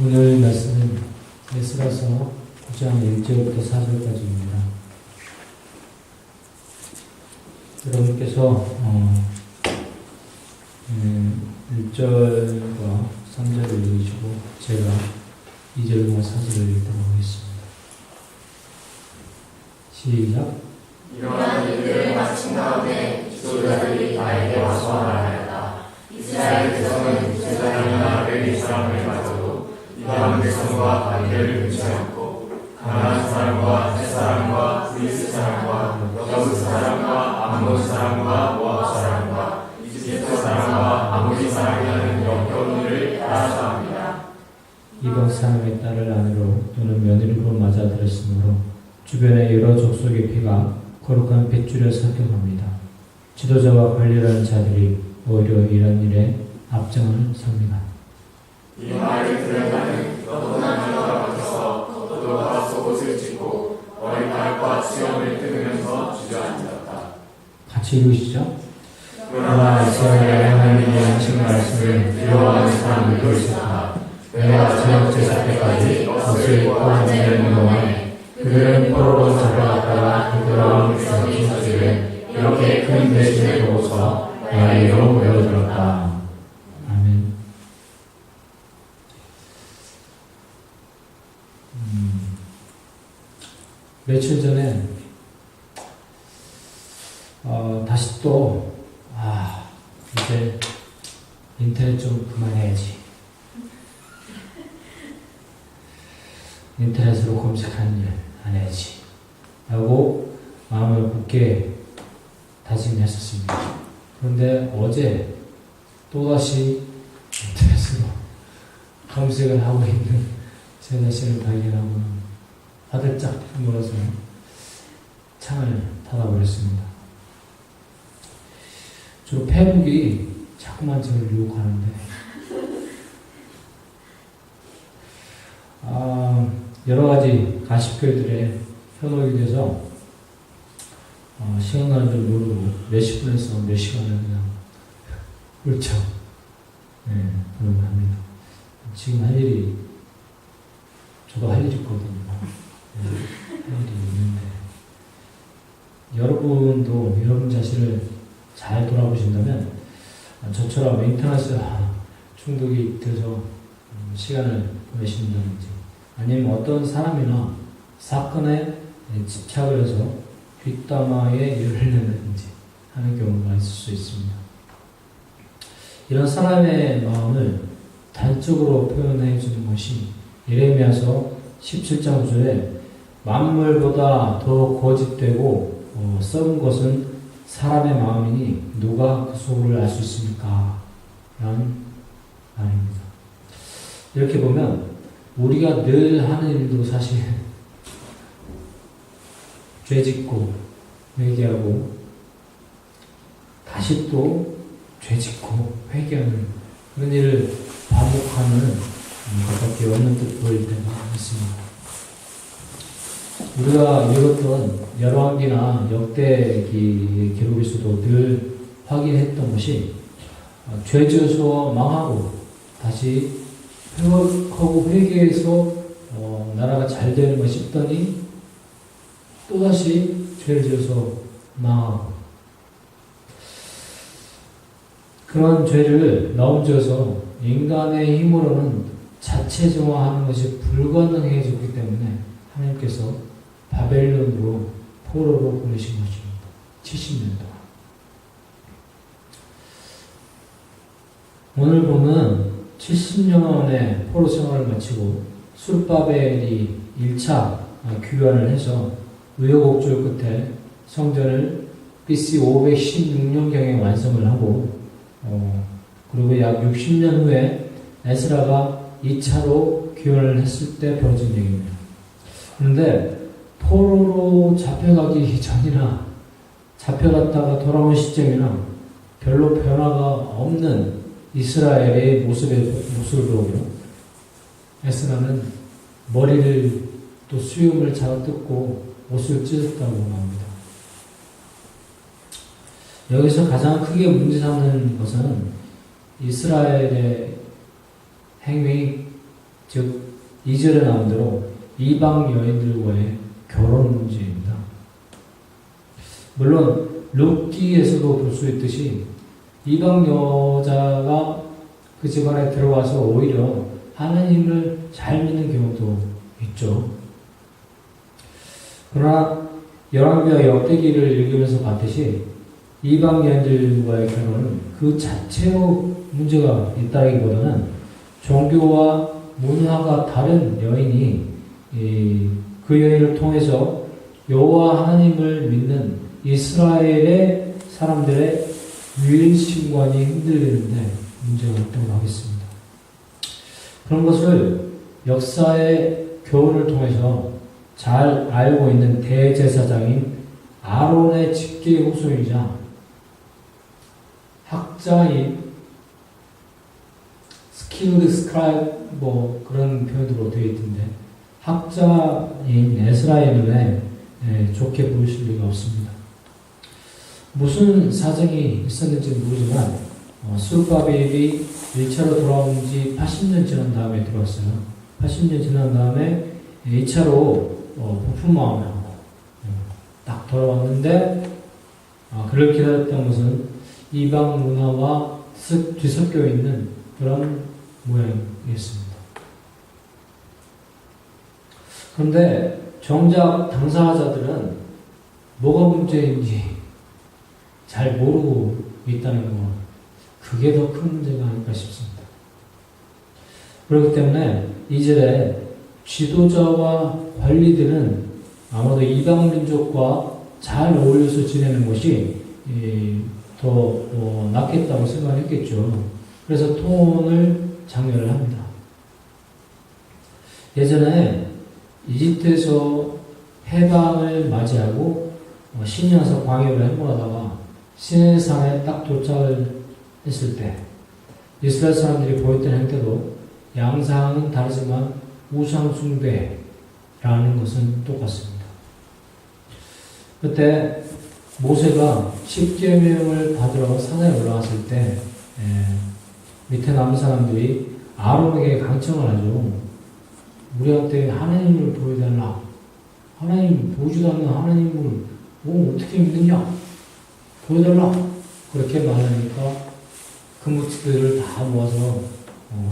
오늘 말씀은 에스라서 9장 1절부터 4절까지입니다. 여러분께서 1절과 3절을 읽으시고 제가 2절과 4절을 읽도록 하겠습니다. 시작. 이러한 일들을 마친 다음에 지도자들이 나에게 와서 말하였다. 이스라엘 백성은 제사장이나 레위 사람을 가져도 이방 백성과 관계를 맺지 않고 가나안 사람과 헷 사람과 그리스 사람과 여부스 사람과 암몬 사람과 모압 사람과 이집트 사람과 아모리 사람이라는 역겨운 일을 따라서 합니다. 이방 사람의 딸을 아내로 또는 며느리로 맞아들였으므로 주변의 여러 족속의 피가 거룩한 핏줄에 섞여갑니다. 지도자와 관리하는 자들이 오히려 이런 일에 앞장을 섭니다. 이 말을 들은 나는 떠도난 자가 같아서 겉옷과 속옷을 찢고 머리카락과 수염을 뜯으면서 주저앉았다. 같이 읽으시죠. 그러나 이스라엘의 하나님의 하신 말씀을 두려워하는 사람들도 있었다. 내가 저녁 제사 때까지 겉을 입고 앉아있는 동안에 그들은 포로로 잡혀갔다가 그들과 백성이 저지른 이렇게 큰 대신을 보고서 나에게로 모여들었다. 아멘. 며칠 전에 다시 또 이제 인터넷 좀 그만해야지. 인터넷으로 검색하는 일 안 해야지 라고 마음을 굳게 다짐했었습니다. 그런데 어제 또다시 인터넷으로 검색을 하고 있는 제 자신을 발견하고 화들짝 놀아서 창을 닫아버렸습니다. 주로 페북이 자꾸만 저를 유혹하는데 여러 가지 가십글들에 현혹이 돼서 시간 가는 줄 모르고 몇십 분에서 몇 시간을 그냥 훌쩍 보내고 합니다. 지금 할 일이 저도 할 일이 있거든요. 할 일이 있는데 여러분도 여러분 자신을 잘 돌아보신다면 저처럼 인터넷 중독이 돼서 시간을 보내신다든지 아니면 어떤 사람이나 사건에 집착을 해서 뒷담화에 일을 내는지 하는 경우가 있을 수 있습니다. 이런 사람의 마음을 단적으로 표현해 주는 것이 예레미야서 17장 9절에 만물보다 더 거짓되고 썩은 것은 사람의 마음이니 누가 그 속을 알 수 있습니까? 라는 말입니다. 이렇게 보면 우리가 늘 하는 일도 사실 죄짓고 회개하고 다시 또 죄짓고 회개하는 그런 일을 반복하는 것밖에 없는 듯 보일 때가 있습니다. 우리가 읽었던 열왕기나 역대기 기록에서도 늘 확인했던 것이 죄지어서 망하고 다시 회복하고 회개해서 나라가 잘 되는 것 싶더니 또다시 죄를 지어서 망하고 그런 죄를 나온지어서 인간의 힘으로는 자체 정화하는 것이 불가능해졌기 때문에 하나님께서 바벨론으로 포로로 보내신 것입니다. 70년 동안. 오늘 보면 70년의 포로 생활을 마치고 술바벨이 1차 귀환을 해서 우여곡절 끝에 성전을 BC 516년경에 완성을 하고 그리고 약 60년 후에 에스라가 2차로 귀환을 했을 때 벌어진 얘기입니다. 그런데 포로로 잡혀가기 전이나 잡혀갔다가 돌아온 시점이나 별로 변화가 없는 이스라엘의 모습을 보고요. 에스라는 머리를 또 수염을 잡아 뜯고 옷을 찢었다고 합니다. 여기서 가장 크게 문제 삼는 것은 이스라엘의 행위 즉 2절에 나온 대로 이방 여인들과의 결혼 문제입니다. 물론 룻기에서도 볼 수 있듯이 이방 여자가 그 집안에 들어와서 오히려 하나님을 잘 믿는 경우도 있죠. 그러나 열왕기와 역대기를 읽으면서 봤듯이 이방 여인들과의 결혼은 그 자체로 문제가 있다기보다는 종교와 문화가 다른 여인이 그 여인을 통해서 여호와 하나님을 믿는 이스라엘의 사람들의 유일신관이 흔들리는데 문제가 있다고 하겠습니다. 그런 것을 역사의 교훈을 통해서 잘 알고 있는 대제사장인 아론의 직계 후손이자 학자인 스킬드 스크라이브 뭐 그런 표현으로 되어 있던데 학자인 에스라의 눈에 좋게 보이실 리가 없습니다. 무슨 사정이 있었는지 모르지만 스룹바벨이 1차로 돌아온 지 80년 지난 다음에 들어왔어요. 80년 지난 다음에 2차로 부푼 마음을 하고 딱 돌아왔는데 그를 기다렸던 것은 이방 문화와 뒤섞여 있는 그런 모양이었습니다. 그런데 정작 당사자들은 뭐가 문제인지 잘 모르고 있다는 것, 그게 더 큰 문제가 아닐까 싶습니다. 그렇기 때문에 이절에 지도자와 관리들은 아마도 이방 민족과 잘 어울려서 지내는 것이 더 낫겠다고 생각했겠죠. 그래서 통혼을 장려를 합니다. 예전에 이집트에서 해방을 맞이하고 신이 나서 광야를 행보하다가 시내산에 딱 도착을 했을 때 이스라엘 사람들이 보였던 행태도 양상은 다르지만 우상 숭배라는 것은 똑같습니다. 그때 모세가 십계명을 받으러 산에 올라갔을 때 밑에 남은 사람들이 아론에게 강청을 하죠. 우리한테 하나님을 보여달라. 하나님 보여주지 않는 하나님을 어떻게 믿느냐? 보여달라. 그렇게 말하니까 그 무치들을 다 모아서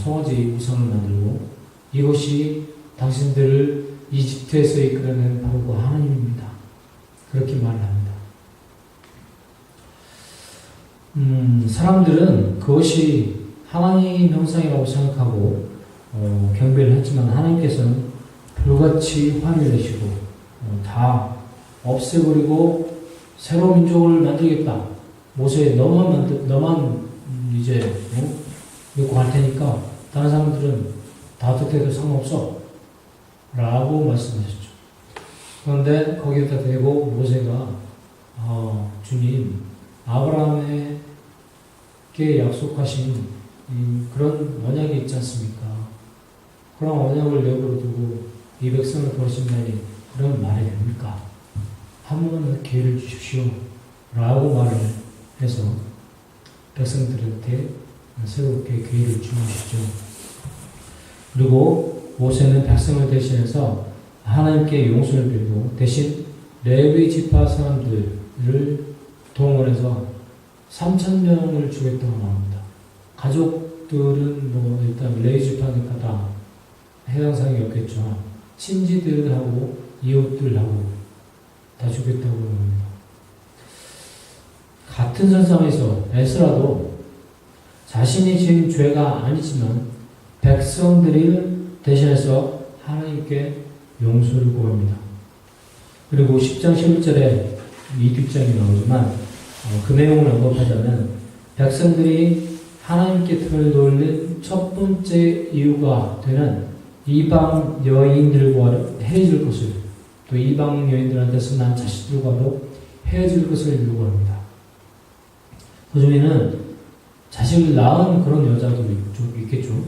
송아지 우상을 만들고 이것이 당신들을 이집트에서 이끌어낸 바로 그 하나님입니다. 그렇게 말을 합니다. 사람들은 그것이 하나님 형상이라고 생각하고 경배를 했지만 하나님께서는 불같이 화를 내시고 다 없애버리고 새로운 민족을 만들겠다. 모세 너만 이제 믿고 갈 테니까 다른 사람들은 다 어떻게 해도 상관없어 라고 말씀하셨죠. 그런데 거기에다 대고 모세가 주님 아브라함에게 약속하신 그런 언약이 있지 않습니까? 그런 언약을 내버려 두고 이 백성을 버리신다니 그런 말이 됩니까? 한 번은 기회를 주십시오 라고 말을 해서 백성들한테 새롭게 기회를 주시죠. 그리고 모세는 백성을 대신해서 하나님께 용서를 빌고 대신 레위 지파 사람들을 동원해서 3,000명을 주겠다고 나옵니다. 가족들은 뭐 일단 레위 지파니까 다 해당 사항이 없겠죠. 친지들하고 이웃들하고 다 주겠다고 합니다. 같은 선상에서 에스라도 자신이 지은 죄가 아니지만 백성들을 대신해서 하나님께 용서를 구합니다. 그리고 10장 11절에 이 뒷장이 나오지만 그 내용을 언급하자면 백성들이 하나님께 등을 돌린 첫 번째 이유가 되는 이방 여인들과 헤어질 것을, 또 이방 여인들한테서 난 자식들과도 헤어질 것을 요구합니다. 그 중에는 자식을 낳은 그런 여자도 있겠죠.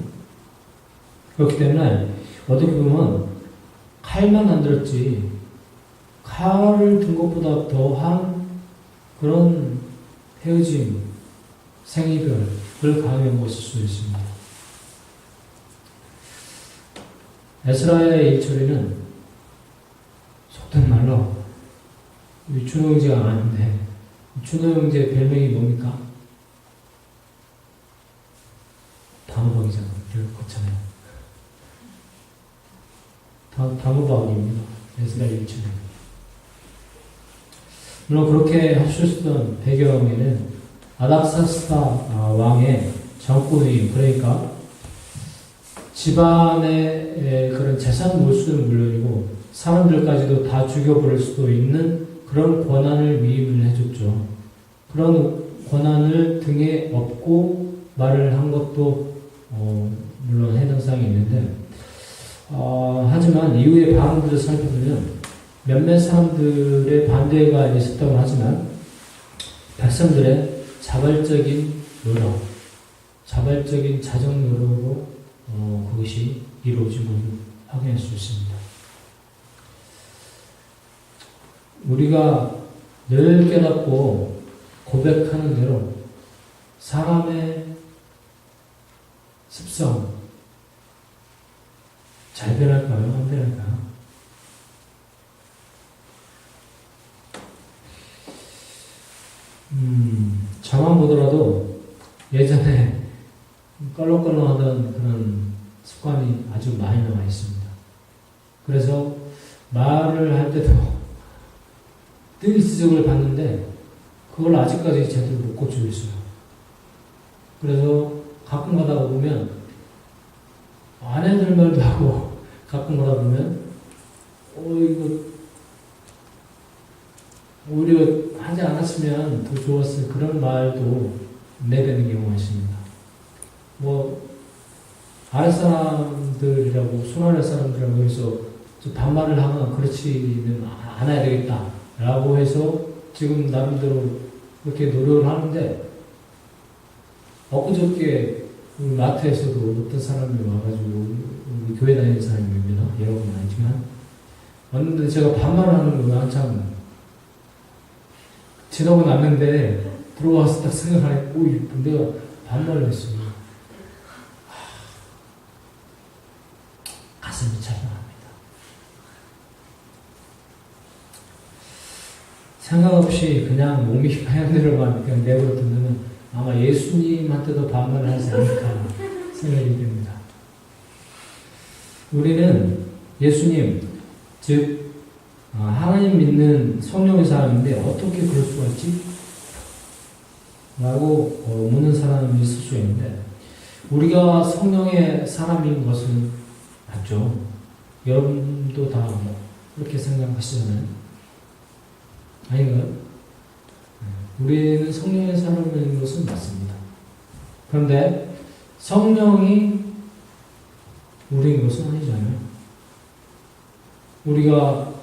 그렇기 때문에 어떻게 보면 칼만 안 들었지 칼을 든 것보다 더한 그런 헤어짐, 생이별을 가하는 것일 수 있습니다. 에스라의 일처리는 속된 말로 준호 형제가 아닌데, 준호 형제 별명이 뭡니까? 단호박이잖아요. 그렇잖아요. 단호박입니다. 에스라의 일처리. 물론 그렇게 하셨던 배경에는 아닥사스다 왕의 정권이, 그러니까 집안의 그런 재산 몰수는 물론이고 사람들까지도 다 죽여버릴 수도 있는 그런 권한을 위임을 해줬죠. 그런 권한을 등에 업고 말을 한 것도 물론 해당사항이 있는데, 하지만 이후의 반응들을 살펴보면 몇몇 사람들의 반대가 있었다고 하지만 백성들의 자발적인 노력, 자발적인 자정 노력으로 그것이 이루어진 것을 확인할 수 있습니다. 우리가 늘 깨닫고 고백하는 대로 사람의 습성 잘 변할까요? 안 변할까요? 저만 보더라도 예전에 껄렁껄렁하던 그런 습관이 아주 많이 남아 있습니다. 그래서 말을 할 때도 늘 지적을 받는데 그걸 아직까지 제대로 못 고치고 있어요. 그래서 가끔 가다가 보면 아내들 말도 하고 가끔 가다 보면 이거 오히려 하지 않았으면 더 좋았을 그런 말도 내뱉는 경우가 있습니다. 아랫사람들이라고, 손 아래 사람들이라고 해서 반말을 하거나 그렇지는 않아야 되겠다 라고 해서 지금 나름대로 그렇게 노력을 하는데, 엊그저께 마트에서도 어떤 사람이 와가지고 우리 교회 다니는 사람입니다. 여러분은 아니지만 왔는데 제가 반말을 하는 거 한참 지나고 났는데 들어와서 딱 생각하니까 내가 반말을 했어요. 가슴이 차분합니다. 생각 없이 그냥 몸이 하얀대로만 그냥 내버려 두면 아마 예수님한테도 반말을 하지 않을까 생각이 됩니다. 우리는 예수님, 즉 하나님 믿는 성령의 사람인데 어떻게 그럴 수가 있지? 라고 묻는 사람이 있을 수 있는데, 우리가 성령의 사람인 것은 맞죠. 여러분도 다 그렇게 생각하시잖아요. 아닌가요? 우리는 성령의 사람인 것은 맞습니다. 그런데 성령이 우리인 것은 아니잖아요. 우리가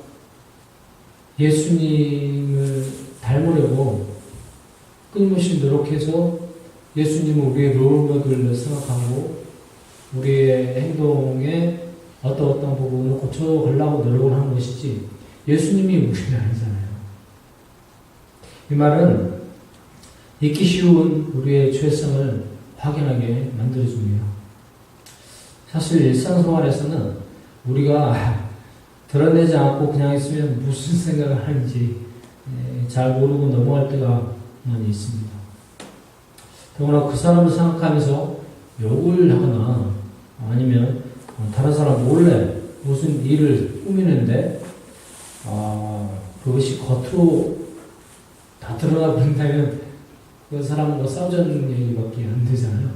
예수님을 닮으려고 끊임없이 노력해서 예수님은 우리의 롤모델로 생각하고 우리의 행동에 어떤 부분을 고쳐가려고 노력을 하는 것이지 예수님이 우리는 아니잖아요. 이 말은 잊기 쉬운 우리의 죄성을 확인하게 만들어줍니다. 사실 일상생활에서는 우리가 드러내지 않고 그냥 있으면 무슨 생각을 하는지 잘 모르고 넘어갈 때가 많이 있습니다. 더구나 그 사람을 생각하면서 욕을 하거나 아니면 다른 사람 몰래 무슨 일을 꾸미는데 그것이 겉으로 다 드러나 버린다면 그 사람과 싸우자는 얘기밖에 안 되잖아요.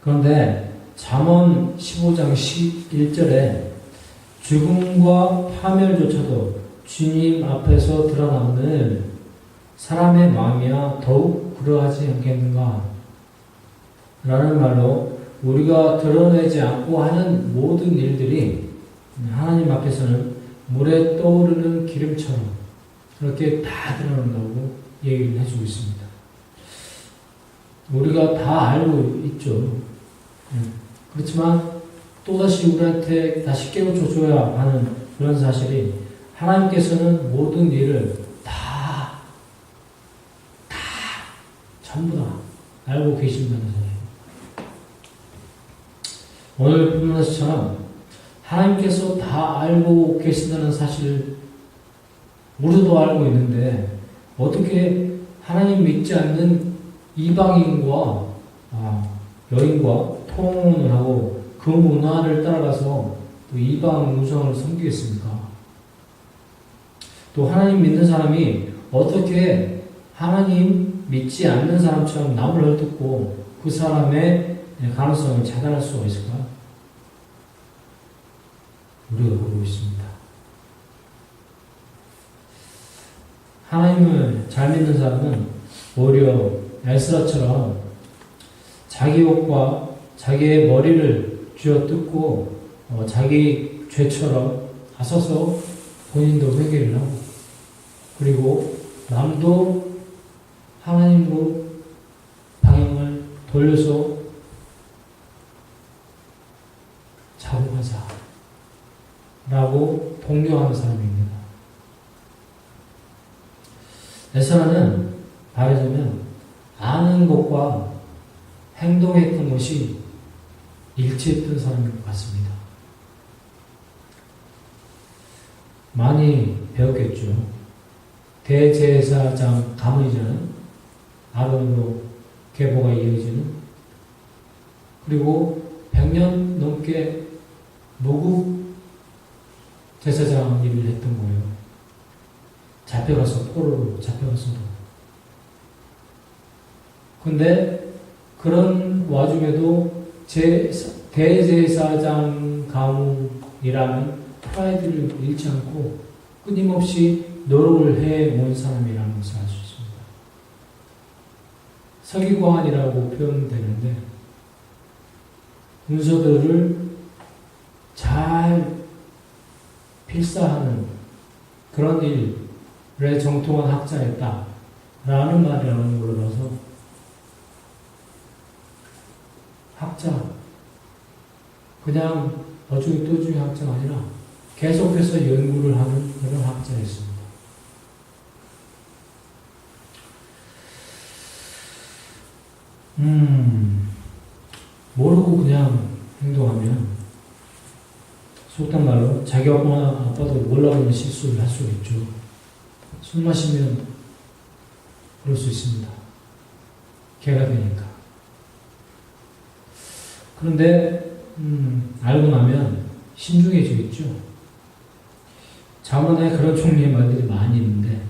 그런데 잠언 15장 11절에 죽음과 파멸조차도 주님 앞에서 드러나는 사람의 마음이야 더욱 그러하지 않겠는가? 라는 말로 우리가 드러내지 않고 하는 모든 일들이 하나님 앞에서는 물에 떠오르는 기름처럼 그렇게 다 드러난다고 얘기를 해주고 있습니다. 우리가 다 알고 있죠. 그렇지만 또다시 우리한테 다시 깨우쳐줘야 하는 그런 사실이 하나님께서는 모든 일을 다 전부 다 알고 계신다는 사실. 오늘 본문 말씀처럼 하나님께서 다 알고 계신다는 사실을 우리도 알고 있는데 어떻게 하나님 믿지 않는 이방인과 여인과 통혼을 하고 그 문화를 따라가서 또 이방 우상을 섬기겠습니까? 또 하나님 믿는 사람이 어떻게 하나님 믿지 않는 사람처럼 남을 헐뜯고 그 사람의 가능성을 차단할 수가 있을까요? 우리가 모르고 있습니다. 하나님을 잘 믿는 사람은 오히려 에스라처럼 자기 옷과 자기의 머리를 쥐어뜯고 자기 죄처럼 나서서 본인도 회개를 하고 그리고 남도 하나님으로 방향을 돌려서 자복하자 라고 독려하는 사람입니다. 에스라는 말하자면 아는 것과 행동했던 것이 일치했던 사람인 것 같습니다. 많이 배웠겠죠. 대제사장 가문이자는 아론으로 계보가 이어지는 그리고 100년 넘게 모국 제사장 일을 했던 거예요. 잡혀가서 포로로 잡혀가서도. 근데 그런 와중에도 대제사장 가문이라는 프라이드를 잃지 않고 끊임없이 노력을 해온 사람이라는 것을 알 수 있습니다. 서기관이라고 표현되는데 문서들을 잘 필사하는 그런 일에 정통한 학자였다 라는 말이 나오는 걸로 봐서 학자, 그냥 어중이 또중이 학자가 아니라 계속해서 연구를 하는 그런 학자였습니다. 모르고 그냥 행동하면 속단 말로 자기 엄마 아빠도 몰라보는 실수를 할 수 있죠. 술 마시면 그럴 수 있습니다. 개가 되니까. 그런데 알고 나면 신중해지겠죠. 자문에 그런 종류의 말들이 많이 있는데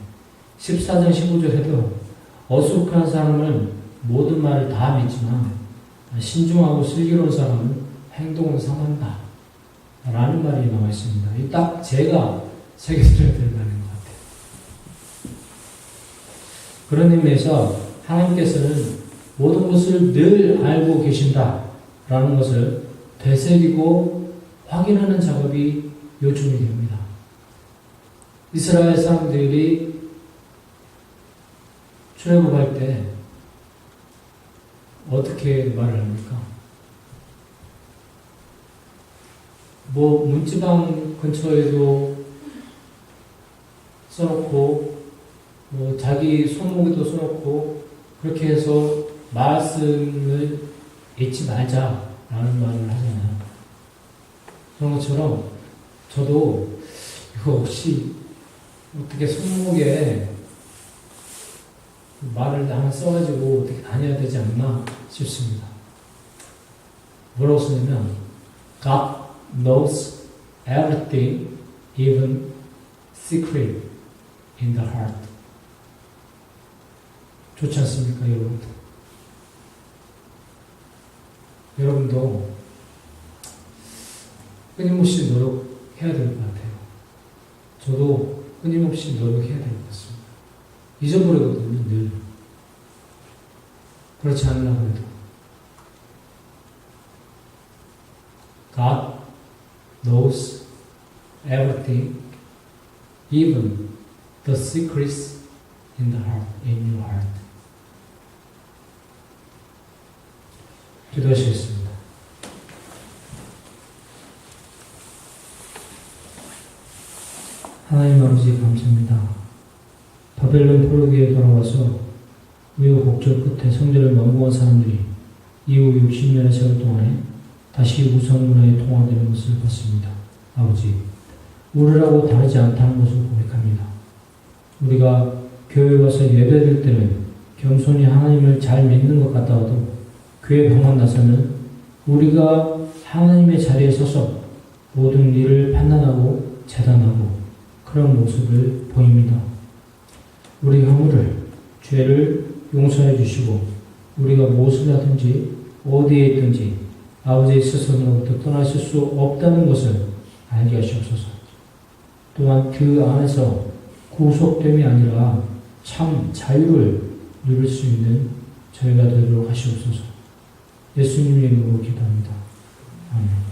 14장 15절에도 어숙한 사람은 모든 말을 다 믿지만 신중하고 슬기로운 사람은 행동을 상한다 라는 말이 나와 있습니다. 이 딱 제가 새겨드려야 될 말인 것 같아요. 그런 의미에서 하나님께서는 모든 것을 늘 알고 계신다 라는 것을 되새기고 확인하는 작업이 요청이 됩니다. 이스라엘 사람들이 출애굽할 때 어떻게 말을 합니까? 문지방 근처에도 써놓고, 자기 손목에도 써놓고, 그렇게 해서 말씀을 잊지 말자라는 말을 하잖아요. 그런 것처럼 저도 이거 혹시 어떻게 손목에 말을 하나 써가지고 어떻게 다녀야 되지 않나 싶습니다. 뭐라고 쓰냐면 God knows everything, even secret in the heart. 좋지 않습니까, 여러분? 여러분도 끊임없이 노력해야 될 것 같아요. 저도 끊임없이 노력해야 될 것 같습니다. 잊어버리거든요, 늘. 그렇지 않으려고 해도. God knows everything, even the secrets in the heart, in your heart. 기도하시겠습니다. 하나님 아버지 감사합니다. 바벨론 포로기에 돌아와서 우여곡절 끝에 성전을 넘어온 사람들이 이후 60년의 세월 동안에 다시 무성문화에 동화되는 것을 봤습니다. 아버지, 우리라고 다르지 않다는 것을 고백합니다. 우리가 교회 와서 예배드릴 때는 겸손히 하나님을 잘 믿는 것 같다가도 교회 방문 나서는 우리가 하나님의 자리에 서서 모든 일을 판단하고 재단하고 그런 모습을 보입니다. 우리 허물을, 죄를 용서해 주시고 우리가 무엇을 하든지 어디에 있든지 아버지의 스승으로부터 떠나실 수 없다는 것을 알게 하시옵소서. 또한 그 안에서 구속됨이 아니라 참 자유를 누릴 수 있는 저희가 되도록 하시옵소서. 예수님 이름으로 기도합니다. 아멘.